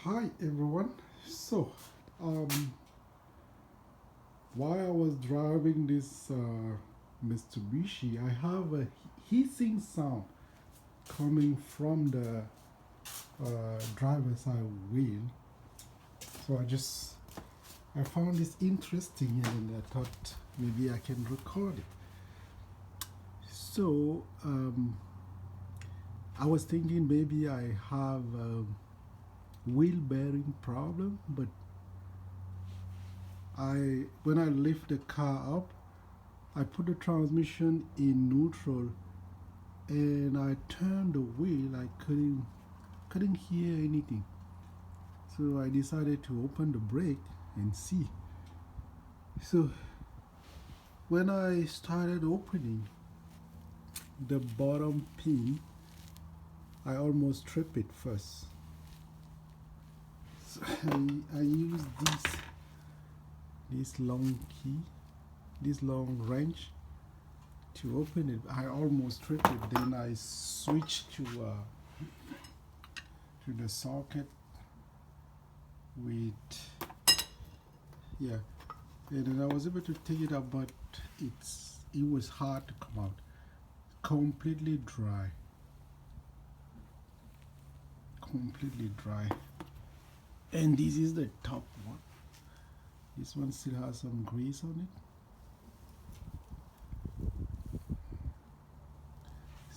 Hi everyone. So, um, while I was driving this Mitsubishi, I have a hissing sound coming from the driver's side wheel. So I found this interesting and I thought maybe I can record it. So, I was thinking maybe I have a wheel bearing problem, but when I lift the car up, I put the transmission in neutral and I turned the wheel. I couldn't hear anything. So I decided to open the brake and see. So when I started opening the bottom pin, I almost tripped it first. So I used this long key, this long wrench to open it. I almost tripped it. Then I switched to the socket with, yeah, and then I was able to take it out, but it was hard to come out. Completely dry. Completely dry. And this is the top one. This one still has some grease on it.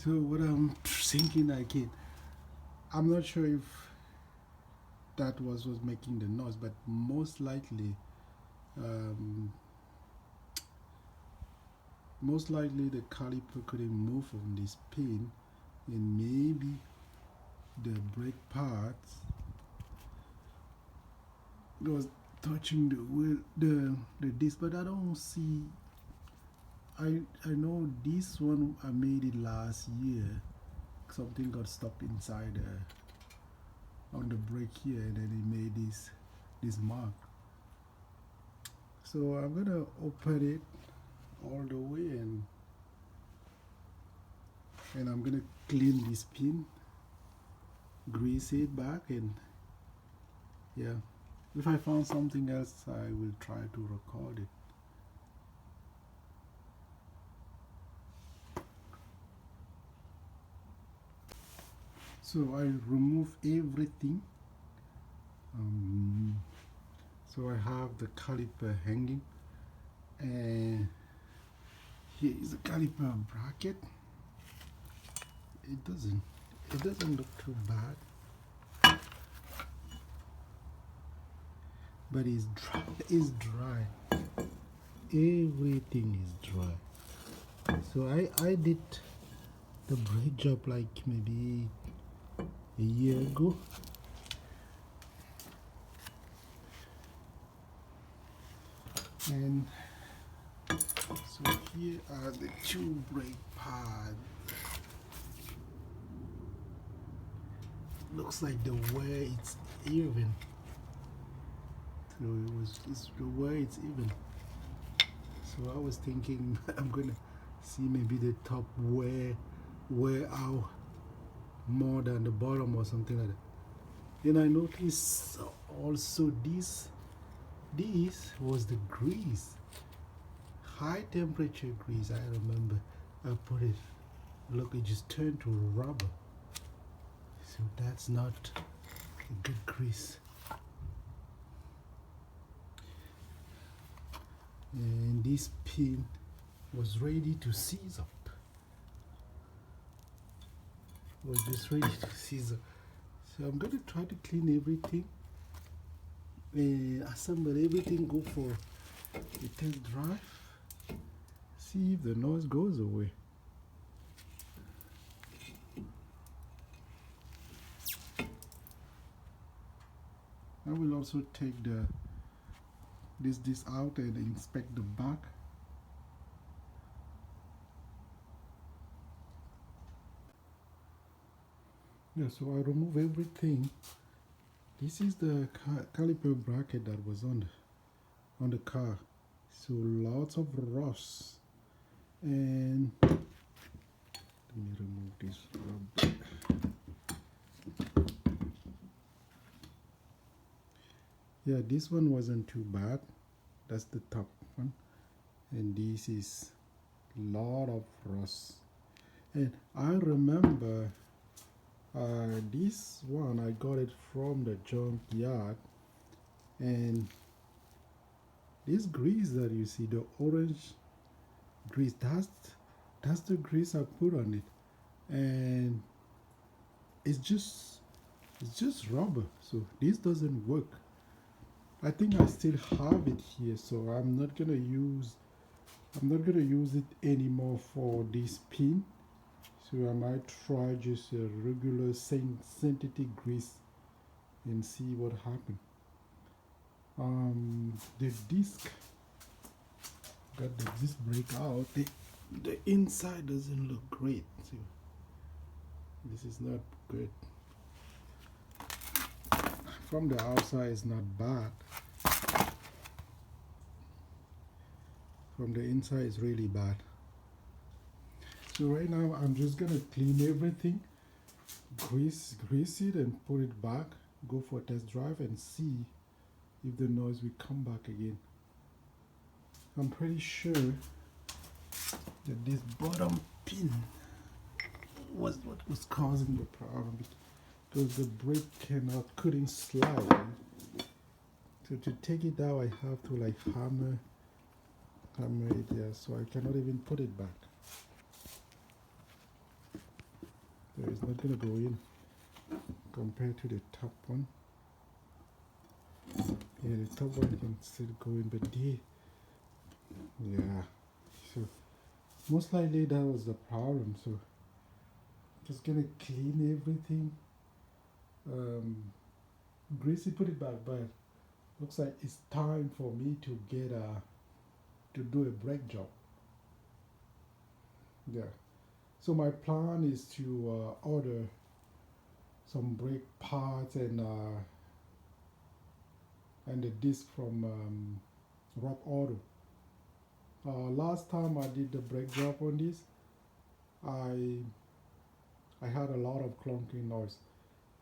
So what I'm thinking I'm not sure if that was making the noise, but most likely the caliper couldn't move on this pin, and maybe the brake parts was touching the wheel, the disc, but I don't see. I know this one I made it last year. Something got stuck inside on the brake here, and then it made this mark. So I'm gonna open it all the way, and I'm gonna clean this pin, grease it back, and yeah, if I found something else I will try to record it. So I remove everything. So I have the caliper hanging, and here is the caliper bracket. It doesn't look too bad, but it's dry. It's dry. Everything is dry. So I did the brake job like maybe a year ago. And so here are the two brake pads. Looks like the way it's even. So it's the way it's even. So I was thinking I'm gonna see maybe the top wear out more than the bottom or something like that. Then I noticed also this was the grease, high temperature grease. I remember I put it, look, it just turned to rubber. So that's not a good grease. And this pin was ready to seize up. Was just ready to seize up. So I'm going to try to clean everything, assemble everything, go for a test drive, see if the noise goes away. I will also take this out and inspect the back. Yeah, so I remove everything. This is the caliper bracket that was on the car. So lots of rust. And let me remove this rubber. Yeah, this one wasn't too bad. That's the top one, and this is lot of rust. And I remember this one I got it from the junkyard, and this grease that you see, the orange grease, that's the grease I put on it, and it's just rubber. So this doesn't work. I think I still have it here, so I'm not gonna use it anymore for this pin. So I might try just a regular synthetic grease and see what happens. The disc got the disc break out. The inside doesn't look great. So this is not good. From the outside it's not bad. From the inside it's really bad. So right now I'm just gonna clean everything, grease it and put it back, go for a test drive and see if the noise will come back again. I'm pretty sure that this bottom pin was what was causing the problem, because the brake couldn't slide. So to take it out I have to like hammer it there, so I cannot even put it back. So it's not gonna go in compared to the top one. Yeah, the top one can still go in, but yeah. So most likely that was the problem. So just gonna clean everything, grease it, put it back, but looks like it's time for me to get to do a brake job. Yeah. So my plan is to order some brake parts and the disc from Rock Auto. Last time I did the brake job on this, I had a lot of clunking noise.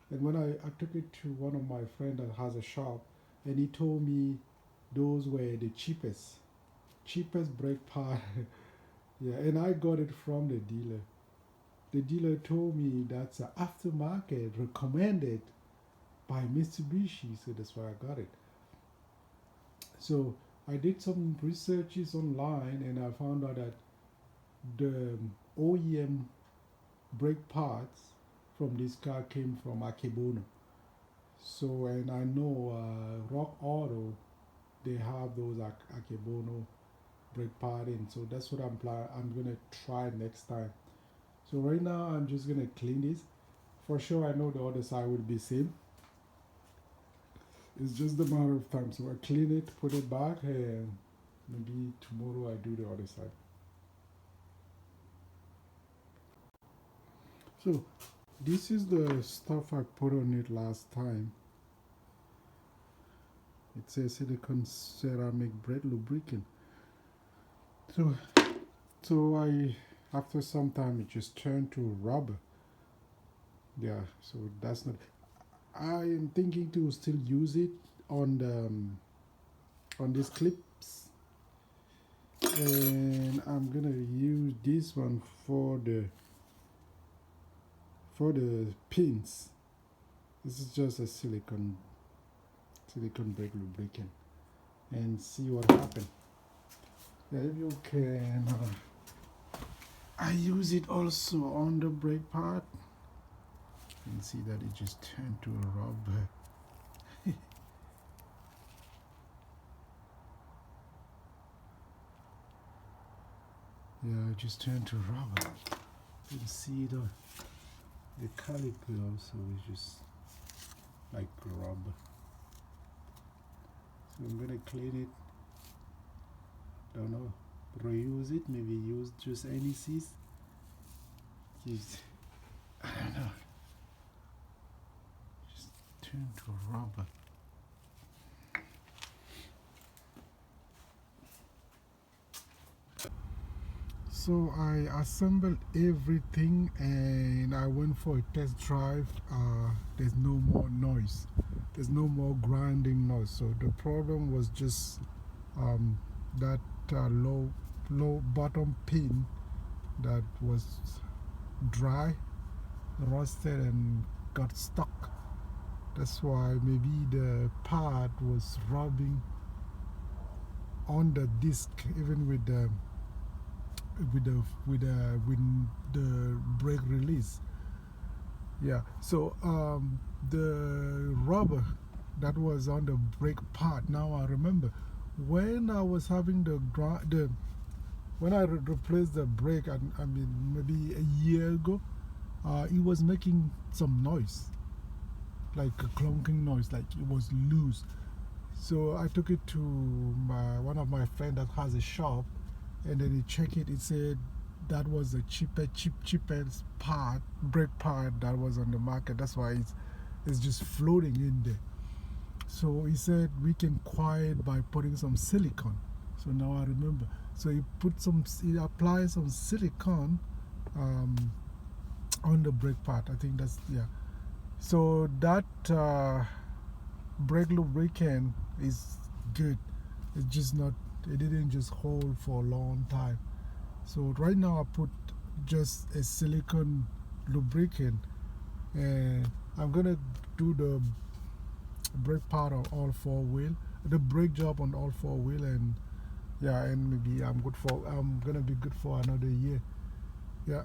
And when I took it to one of my friends that has a shop, and he told me those were the cheapest brake part. Yeah, and I got it from the dealer. The dealer told me that's an aftermarket recommended by Mitsubishi, so that's why I got it. So I did some researches online and I found out that the OEM brake parts from this car came from Akebono. So, and I know Rock Auto, they have those Akebono brake parts in, so that's what I'm gonna try next time. So right now I'm just gonna clean this. For sure I know the other side will be same. It's just a matter of time. So I clean it, put it back, and maybe tomorrow I do the other side. So this is the stuff I put on it last time. It says silicone ceramic brake lubricant. So I, after some time, it just turned to rubber. Yeah, so that's not. I am thinking to still use it on the these clips, and I'm gonna use this one for the pins. This is just a silicone brake lubricant, and see what happens. Yeah, if you can, I use it also on the brake part. You can see that it just turned to a rubber. Yeah, it just turned to rubber. You can see the caliper also is just like rubber. So I'm gonna clean it. Don't know, reuse it, maybe use just NECs. I don't know. Just turn to rubber. So I assembled everything and I went for a test drive. There's no more noise. there's no more grinding noise. So the problem was just that low bottom pin that was dry, rusted, and got stuck. That's why maybe the part was rubbing on the disc, even with the brake release. Yeah, so the rubber that was on the brake part, now I remember when I was having when I replaced the brake, I mean maybe a year ago, it was making some noise, like a clunking noise, like it was loose. So I took it to one of my friends that has a shop, and then he checked it. It said that was the cheapest part, brake part that was on the market. That's why it's just floating in there. So he said we can quiet by putting some silicone. So now I remember. So he applied some silicone on the brake part. I think that's, yeah. So that brake lubricant is good. It's just not, it didn't just hold for a long time. So right now I put just a silicone lubricant, and I'm gonna do the brake part on all four wheel, the brake job on all four wheel, and yeah, and maybe I'm gonna be good for another year. Yeah.